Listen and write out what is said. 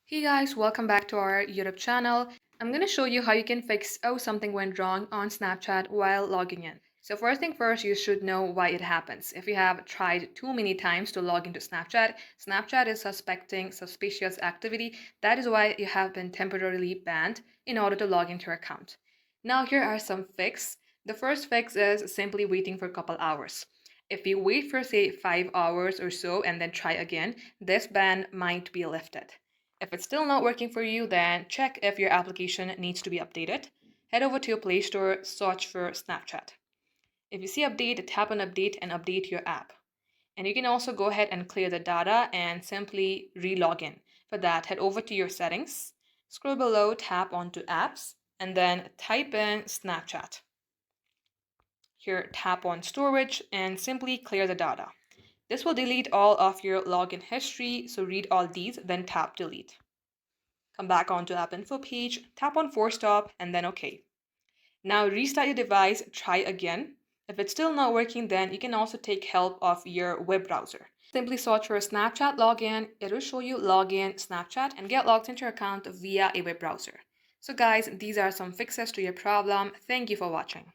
Hey guys, welcome back to our YouTube channel. I'm going to show you how you can fix something went wrong on Snapchat while logging in. So first thing first, you should know why it happens. If you have tried too many times to log into Snapchat, Snapchat is suspecting suspicious activity. That is why you have been temporarily banned in order to log into your account. Now here are some fixes. The first fix is simply waiting for a couple hours. If you wait for say 5 hours or so and then try again, this ban might be lifted. If it's still not working for you, then check if your application needs to be updated. Head over to your Play Store, search for Snapchat. If you see update, tap on update and update your app. And you can also go ahead and clear the data and simply re-log in. For that, head over to your settings, scroll below, tap onto apps, and then type in Snapchat. Here, tap on storage and simply clear the data. This will delete all of your login history, so read all these, then tap delete. Come back onto app info page, tap on force stop and then OK. Now restart your device, try again. If it's still not working, then you can also take help of your web browser. Simply search for Snapchat login. It will show you login Snapchat and get logged into your account via a web browser. So guys, these are some fixes to your problem. Thank you for watching.